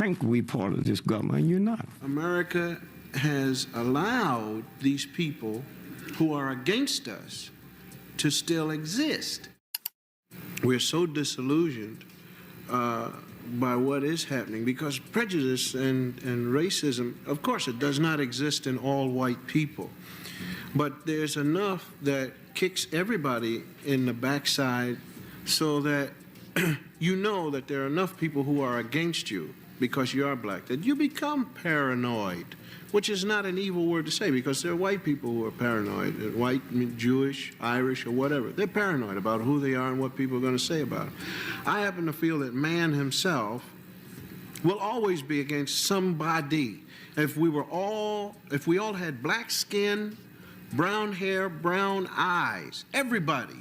think we part of this government, and you're not. America has allowed these people who are against us to still exist. We're so disillusioned by what is happening, because prejudice and racism, of course, it does not exist in all white people, but there's enough that kicks everybody in the backside so that you know that there are enough people who are against you because you are black, that you become paranoid, which is not an evil word to say, because there are white people who are paranoid, white, Jewish, Irish, or whatever. They're paranoid about who they are and what people are going to say about them. I happen to feel that man himself will always be against somebody. If we all had black skin, brown hair, brown eyes, everybody,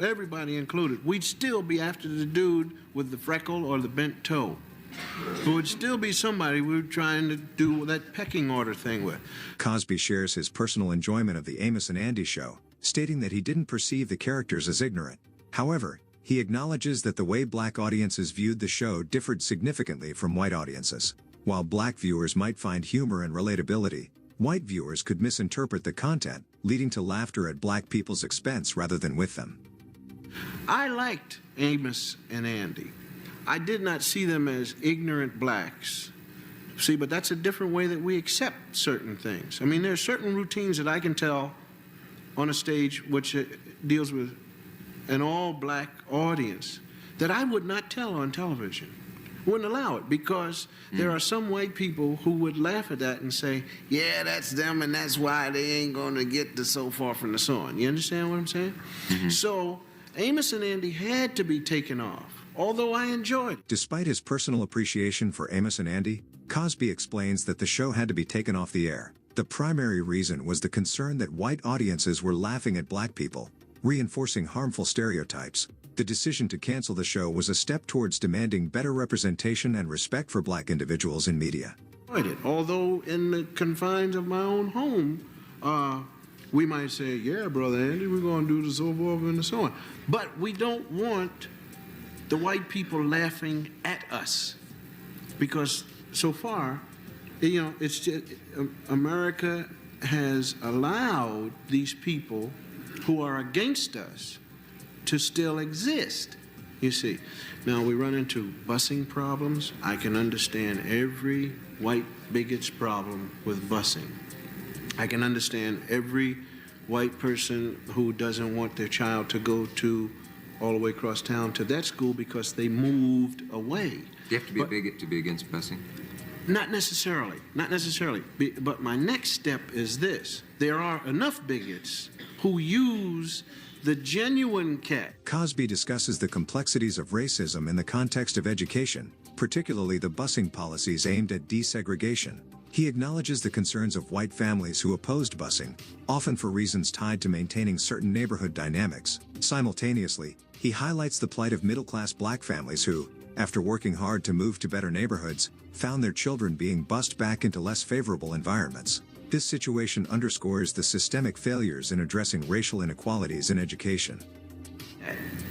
everybody included, we'd still be after the dude with the freckle or the bent toe. It would still be somebody we were trying to do that pecking order thing with. Cosby shares his personal enjoyment of the Amos and Andy show, stating that he didn't perceive the characters as ignorant. However, he acknowledges that the way black audiences viewed the show differed significantly from white audiences. While black viewers might find humor and relatability, white viewers could misinterpret the content, leading to laughter at black people's expense rather than with them. I liked Amos and Andy. I did not see them as ignorant blacks. See, but that's a different way that we accept certain things. I mean, there are certain routines that I can tell on a stage which deals with an all-black audience that I would not tell on television. Wouldn't allow it, because there are some white people who would laugh at that and say, yeah, that's them, and that's why they ain't going to get the so far from the so on. You understand what I'm saying? So Amos and Andy had to be taken off, although I enjoyed it. Despite his personal appreciation for Amos and Andy, Cosby explains that the show had to be taken off the air. The primary reason was the concern that white audiences were laughing at black people, reinforcing harmful stereotypes. The decision to cancel the show was a step towards demanding better representation and respect for black individuals in media. Although in the confines of my own home, we might say, yeah, Brother Andy, we're going to do the so forth and so on. But we don't want the white people laughing at us, because so far, you know, it's just, America has allowed these people who are against us to still exist, you see. Now we run into busing problems. I can understand every white bigot's problem with busing. I can understand every white person who doesn't want their child to go to all the way across town to that school because they moved away. Do you have to be a bigot to be against busing? Not necessarily, not necessarily. But my next step is this. There are enough bigots who use the genuine cat. Cosby discusses the complexities of racism in the context of education, particularly the busing policies aimed at desegregation. He acknowledges the concerns of white families who opposed busing, often for reasons tied to maintaining certain neighborhood dynamics. Simultaneously, he highlights the plight of middle-class black families who, after working hard to move to better neighborhoods, found their children being bused back into less favorable environments. This situation underscores the systemic failures in addressing racial inequalities in education.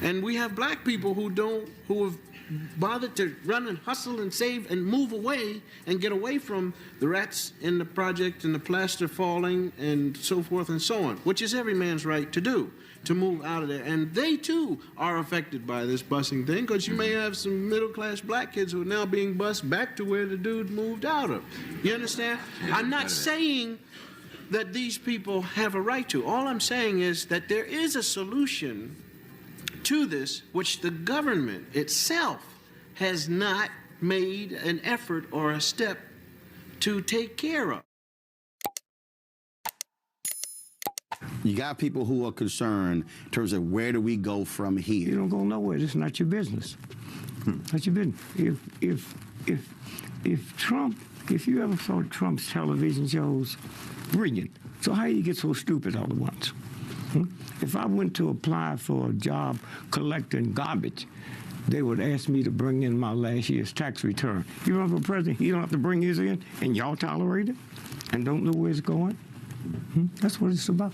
And we have black people who have bothered to run and hustle and save and move away and get away from the rats in the project and the plaster falling and so forth and so on, which is every man's right to do, to move out of there. And they too are affected by this busing thing, because you may have some middle-class black kids who are now being bused back to where the dude moved out of. You understand? I'm not saying that these people have a right to. All I'm saying is that there is a solution to this, which the government itself has not made an effort or a step to take care of. You got people who are concerned in terms of where do we go from here. You don't go nowhere. It's not your business. Not your business. If Trump, if you ever saw Trump's television shows, brilliant. So how do you get so stupid all at once? If I went to apply for a job collecting garbage, they would ask me to bring in my last year's tax return. You run for president, you don't have to bring his in, and y'all tolerate it and don't know where it's going? That's what it's about.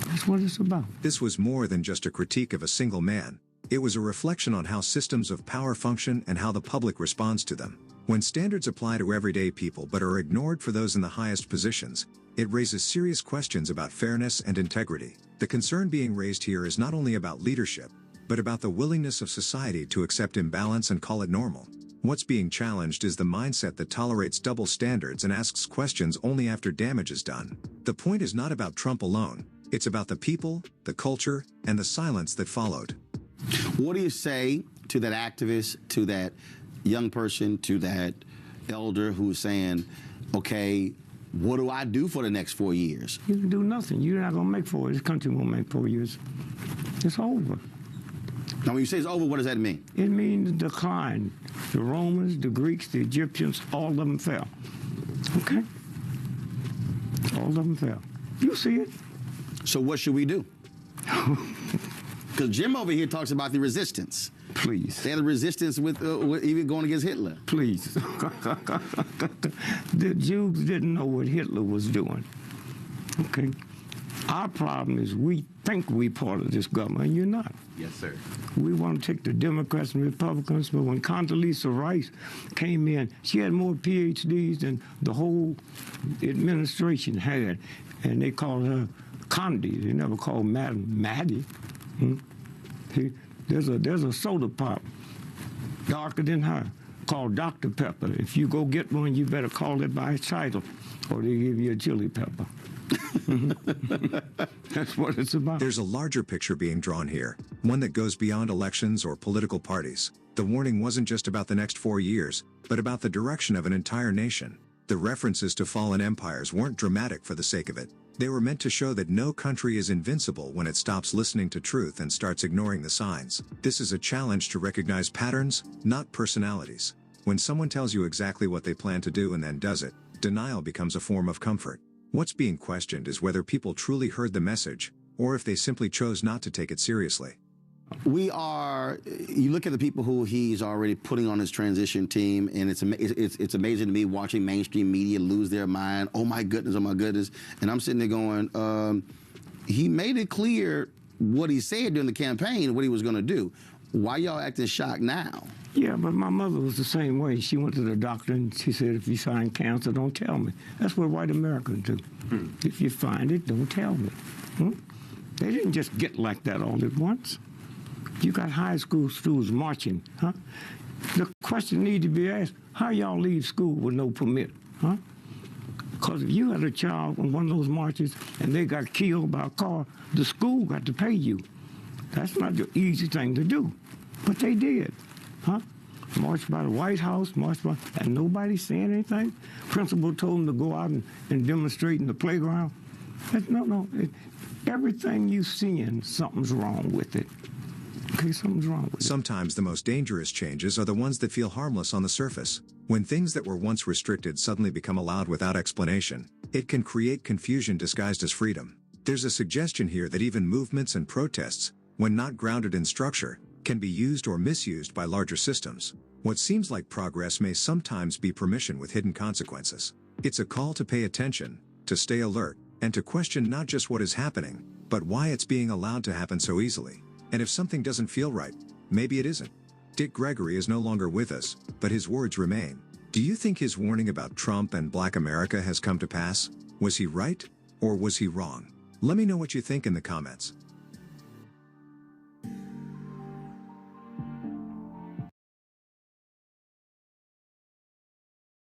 That's what it's about. This was more than just a critique of a single man. It was a reflection on how systems of power function and how the public responds to them. When standards apply to everyday people but are ignored for those in the highest positions, it raises serious questions about fairness and integrity. The concern being raised here is not only about leadership, but about the willingness of society to accept imbalance and call it normal. What's being challenged is the mindset that tolerates double standards and asks questions only after damage is done. The point is not about Trump alone, it's about the people, the culture, and the silence that followed. What do you say to that activist, to that young person, to that elder who's saying, okay, what do I do for the next 4 years? You can do nothing. You're not going to make 4 years. This country won't make 4 years. It's over. Now, when you say it's over, what does that mean? It means decline. The Romans, the Greeks, the Egyptians, all of them fell. Okay? All of them fell. You see it. So what should we do? Because Jim over here talks about the resistance. Please. They had the resistance with even going against Hitler. Please. The Jews didn't know what Hitler was doing. Okay? Our problem is we think we're part of this government, and you're not. Yes, sir. We want to take the Democrats and Republicans, but when Condoleezza Rice came in, she had more PhDs than the whole administration had, and they called her Condi. They never called Madam Maddie. See, there's a soda pop darker than her called Dr. Pepper. If you go get one, you better call it by its title, or they give you a chili pepper. That's what it's about. There's a larger picture being drawn here, one that goes beyond elections or political parties. The warning wasn't just about the next 4 years, but about the direction of an entire nation. The references to fallen empires weren't dramatic for the sake of it. They were meant to show that no country is invincible when it stops listening to truth and starts ignoring the signs. This is a challenge to recognize patterns, not personalities. When someone tells you exactly what they plan to do and then does it, denial becomes a form of comfort. What's being questioned is whether people truly heard the message, or if they simply chose not to take it seriously. You look at the people who he's already putting on his transition team, and it's amazing to me watching mainstream media lose their mind. Oh my goodness, and I'm sitting there going, he made it clear what he said during the campaign, what he was going to do. Why y'all acting shocked now? Yeah, but my mother was the same way. She went to the doctor and she said, if you find cancer, don't tell me. That's what white Americans do. If you find it, don't tell me. They didn't just get like that all at once. You got high school students marching, huh? The question need to be asked, how y'all leave school with no permit, huh? Because if you had a child on one of those marches and they got killed by a car, the school got to pay you. That's not the easy thing to do, but they did, huh? Marched by the White House, and nobody saying anything. Principal told them to go out and demonstrate in the playground. Everything you seeing, something's wrong with it. Okay, something's wrong with it. Sometimes the most dangerous changes are the ones that feel harmless on the surface. When things that were once restricted suddenly become allowed without explanation, it can create confusion disguised as freedom. There's a suggestion here that even movements and protests, when not grounded in structure, can be used or misused by larger systems. What seems like progress may sometimes be permission with hidden consequences. It's a call to pay attention, to stay alert, and to question not just what is happening, but why it's being allowed to happen so easily. And if something doesn't feel right, maybe it isn't. Dick Gregory is no longer with us, but his words remain. Do you think his warning about Trump and Black America has come to pass? Was he right, or was he wrong? Let me know what you think in the comments.